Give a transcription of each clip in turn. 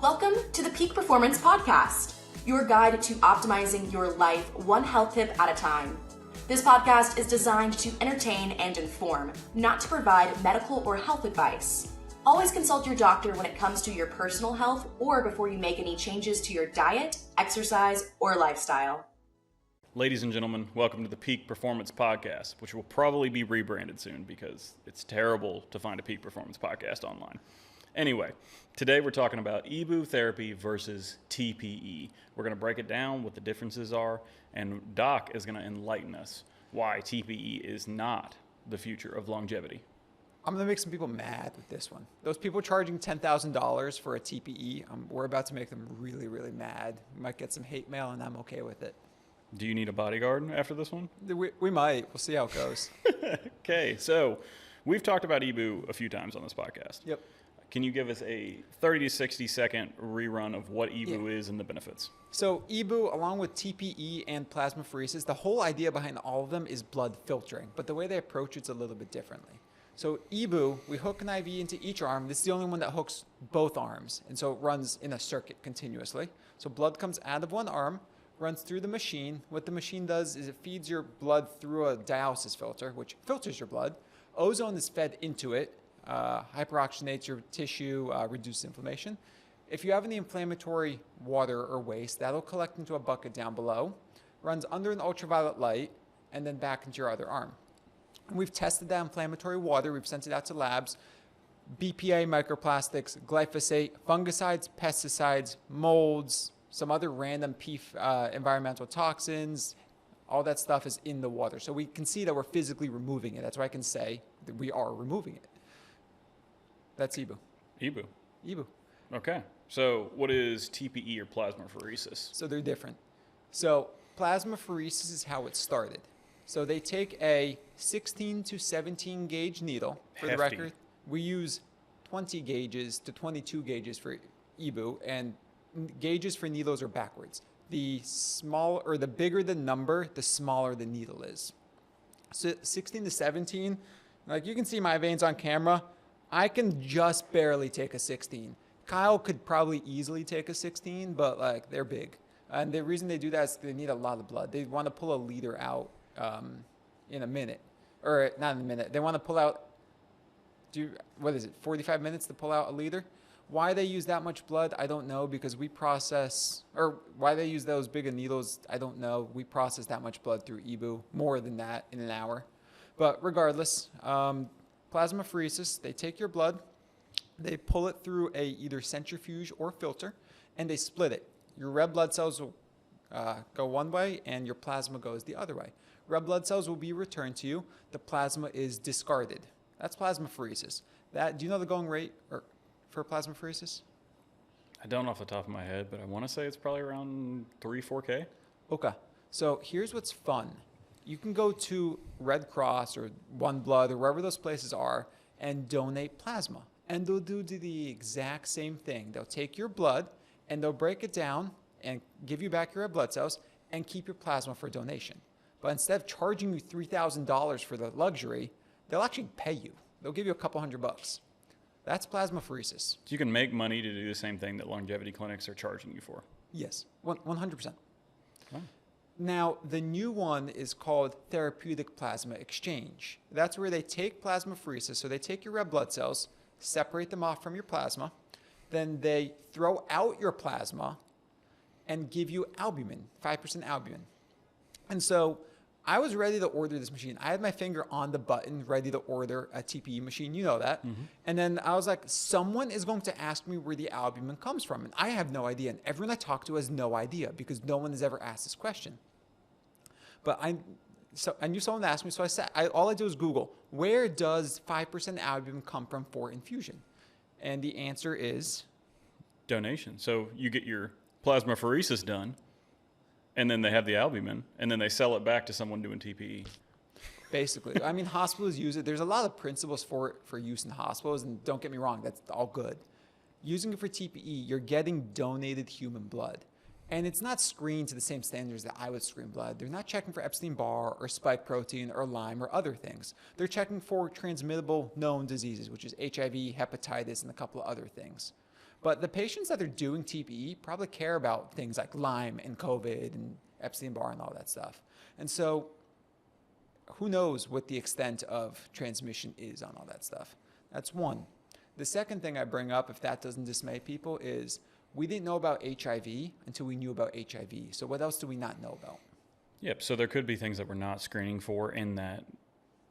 Welcome to the Peak Performance Podcast, your guide to optimizing your life one health tip at a time. This podcast is designed to entertain and inform, not to provide medical or health advice. Always consult your doctor when it comes to your personal health or before you make any changes to your diet, exercise, or lifestyle. Ladies and gentlemen, welcome to the Peak Performance Podcast, which will probably be rebranded soon because it's terrible to find a Peak Performance Podcast online. Anyway, today we're talking about EBOO therapy versus TPE. We're going to break it down, what the differences are, and Doc is going to enlighten us why TPE is not the future of longevity. I'm going to make some people mad with this one. Those people charging $10,000 for a TPE, we're about to make them really, really mad. We might get some hate mail, and I'm okay with it. Do you need a bodyguard after this one? We might. We'll see how it goes. Okay, so we've talked about EBOO a few times on this podcast. Yep. Can you give us a 30 to 60 second rerun of what EBOO is and the benefits? So EBOO, along with TPE and plasmapheresis, the whole idea behind all of them is blood filtering, but the way they approach it's a little bit differently. So EBOO, we hook an IV into each arm. This is the only one that hooks both arms, and so it runs in a circuit continuously. So blood comes out of one arm, runs through the machine. What the machine does is it feeds your blood through a dialysis filter, which filters your blood. Ozone is fed into it. Hyperoxygenates your tissue, reduces inflammation. If you have any inflammatory water or waste, that'll collect into a bucket down below, runs under an ultraviolet light, and then back into your other arm. And we've tested that inflammatory water. We've sent it out to labs. BPA, microplastics, glyphosate, fungicides, pesticides, molds, some other random environmental toxins. All that stuff is in the water. So we can see that we're physically removing it. That's why I can say that we are removing it. That's EBOO. EBOO. EBOO. Okay. So what is TPE or plasmapheresis? So they're different. So plasmapheresis is how it started. So they take a 16 to 17 gauge needle. For the record, we use 20 gauges to 22 gauges for EBOO, and gauges for needles are backwards. The bigger the number, the smaller the needle is. So 16 to 17, like you can see my veins on camera, I can just barely take a 16. Kyle could probably easily take a 16, but like they're big. And the reason they do that is they need a lot of blood. They want to pull a liter out in a minute, or not in a minute. They want to pull out, 45 minutes to pull out a liter? Why they use that much blood, I don't know, because we process, or why they use those bigger needles, I don't know. We process that much blood through EBOO, more than that in an hour. But regardless, plasmapheresis, they take your blood, they pull it through a either centrifuge or filter, and they split it. Your red blood cells will go one way, and your plasma goes the other way. Red blood cells will be returned to you. The plasma is discarded. That's plasmapheresis. Do you know the going rate for plasmapheresis? I don't off the top of my head, but I want to say it's probably around 3-4K. Okay. So here's what's fun. You can go to Red Cross or One Blood or wherever those places are and donate plasma. And they'll do the exact same thing. They'll take your blood and they'll break it down and give you back your red blood cells and keep your plasma for donation. But instead of charging you $3,000 for the luxury, they'll actually pay you. They'll give you a couple $100. That's plasmapheresis. So you can make money to do the same thing that longevity clinics are charging you for. Yes, 100%. Oh. Now, the new one is called Therapeutic Plasma Exchange. That's where they take plasmapheresis, so they take your red blood cells, separate them off from your plasma, then they throw out your plasma and give you albumin, 5% albumin. And so I was ready to order this machine. I had my finger on the button, ready to order a TPE machine. You know that. Mm-hmm. And then I was like, someone is going to ask me where the albumin comes from. And I have no idea. And everyone I talk to has no idea because no one has ever asked this question. But I knew someone asked me, so all I did was Google, where does 5% albumin come from for infusion? And the answer is? Donation. So you get your plasmapheresis done, and then they have the albumin, and then they sell it back to someone doing TPE. Basically. I mean, hospitals use it. There's a lot of principles for use in hospitals, and don't get me wrong, that's all good. Using it for TPE, you're getting donated human blood. And it's not screened to the same standards that I would screen blood. They're not checking for Epstein-Barr or spike protein or Lyme or other things. They're checking for transmittable known diseases, which is HIV, hepatitis, and a couple of other things. But the patients that are doing TPE probably care about things like Lyme and COVID and Epstein-Barr and all that stuff. And so who knows what the extent of transmission is on all that stuff. That's one. The second thing I bring up, if that doesn't dismay people, is we didn't know about HIV until we knew about HIV. So what else do we not know about? Yep. So there could be things that we're not screening for in that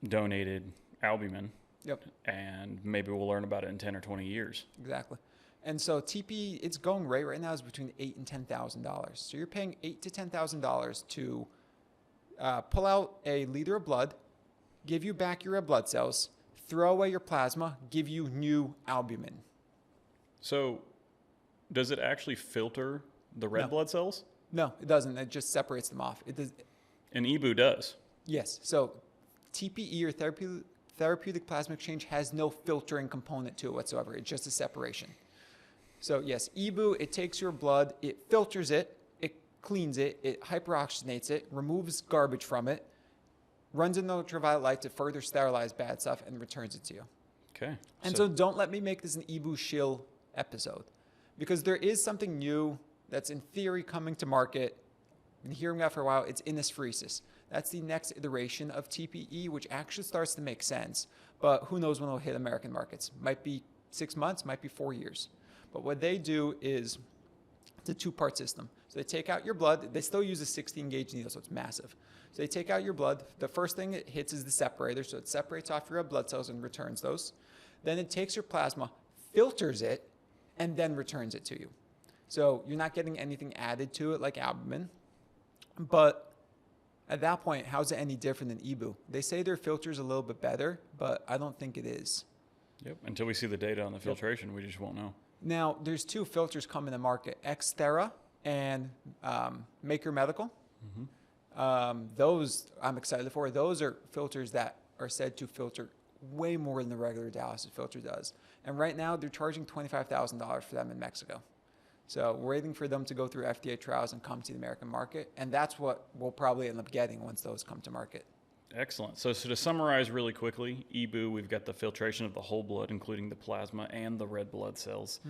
donated albumin. Yep. And maybe we'll learn about it in 10 or 20 years. Exactly. And so TPE, its going rate right now is between $8,000 and $10,000. So you're paying $8,000 to $10,000 to pull out a liter of blood, give you back your red blood cells, throw away your plasma, give you new albumin. So does it actually filter the red blood cells? No, it doesn't. It just separates them off. It does. And EBOO does. Yes. So TPE, or Therapeutic Plasma Exchange, has no filtering component to it whatsoever. It's just a separation. So yes, EBOO, it takes your blood, it filters it, it cleans it, it hyperoxygenates it, removes garbage from it, runs in ultraviolet light to further sterilize bad stuff, and returns it to you. Okay. And so don't let me make this an EBOO shill episode, because there is something new that's in theory coming to market. Been hearing that for a while. It's Inespheresis. That's the next iteration of TPE, which actually starts to make sense. But who knows when it'll hit American markets? Might be 6 months, might be 4 years. But what they do is it's a two-part system. So they take out your blood. They still use a 16-gauge needle, so it's massive. So they take out your blood. The first thing it hits is the separator. So it separates off your red blood cells and returns those. Then it takes your plasma, filters it, and then returns it to you. So you're not getting anything added to it like albumin. But at that point, how's it any different than EBOO? They say their filter's a little bit better, but I don't think it is. Yep. Until we see the data on the filtration, we just won't know. Now, there's two filters coming to market, Xthera and Maker Medical. Those I'm excited for. Those are filters that are said to filter way more than the regular dialysis filter does. And right now, they're charging $25,000 for them in Mexico. So we're waiting for them to go through FDA trials and come to the American market. And that's what we'll probably end up getting once those come to market. Excellent. So to summarize really quickly, EBOO, we've got the filtration of the whole blood, including the plasma and the red blood cells,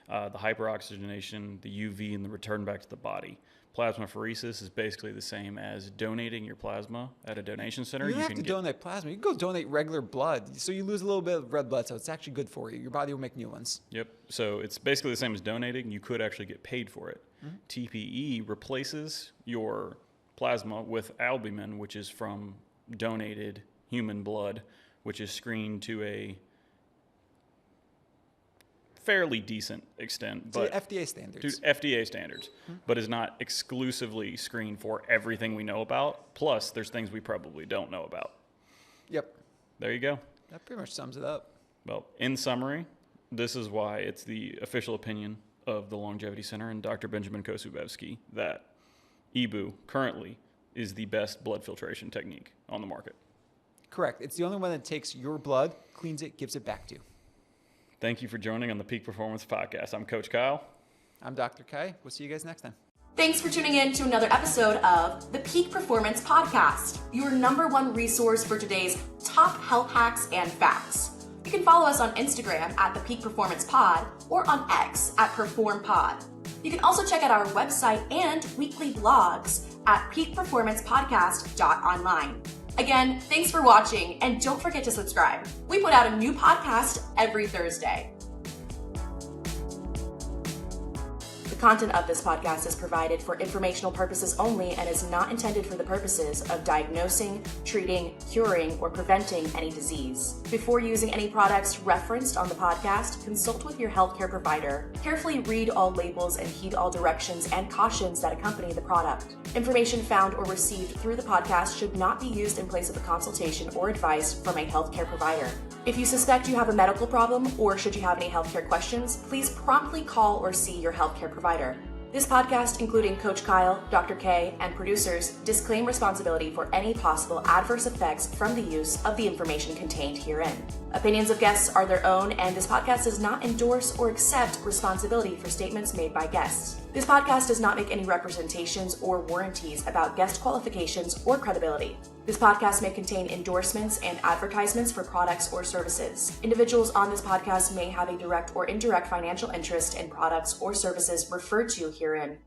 the hyperoxygenation, the UV, and the return back to the body. Plasmapheresis is basically the same as donating your plasma at a donation center. You don't have to donate plasma. You can go donate regular blood. So you lose a little bit of red blood cells. It's actually good for you. Your body will make new ones. Yep. So it's basically the same as donating. You could actually get paid for it. TPE replaces your plasma with albumin, which is from donated human blood, which is screened to a fairly decent extent, but to FDA standards. To FDA standards, but is not exclusively screened for everything we know about. Plus, there's things we probably don't know about. Yep. There you go. That pretty much sums it up. Well, in summary, this is why it's the official opinion of the Longevity Center and Dr. Benjamin Kosubevsky that EBOO currently is the best blood filtration technique on the market. Correct. It's the only one that takes your blood, cleans it, gives it back to you. Thank you for joining on the Peak Performance Podcast. I'm Coach Kyle. I'm Dr. Kai. We'll see you guys next time. Thanks for tuning in to another episode of the Peak Performance Podcast, your #1 resource for today's top health hacks and facts. You can follow us on Instagram at the Peak Performance Pod or on X at Perform Pod. You can also check out our website and weekly blogs at peakperformancepodcast.online. Again, thanks for watching, and don't forget to subscribe. We put out a new podcast every Thursday. The content of this podcast is provided for informational purposes only and is not intended for the purposes of diagnosing, treating, curing, or preventing any disease. Before using any products referenced on the podcast, consult with your healthcare provider. Carefully read all labels and heed all directions and cautions that accompany the product. Information found or received through the podcast should not be used in place of a consultation or advice from a healthcare provider. If you suspect you have a medical problem or should you have any healthcare questions, please promptly call or see your healthcare provider. This podcast, including Coach Kyle, Dr. K, and producers, disclaim responsibility for any possible adverse effects from the use of the information contained herein. Opinions of guests are their own, and this podcast does not endorse or accept responsibility for statements made by guests. This podcast does not make any representations or warranties about guest qualifications or credibility. This podcast may contain endorsements and advertisements for products or services. Individuals on this podcast may have a direct or indirect financial interest in products or services referred to herein.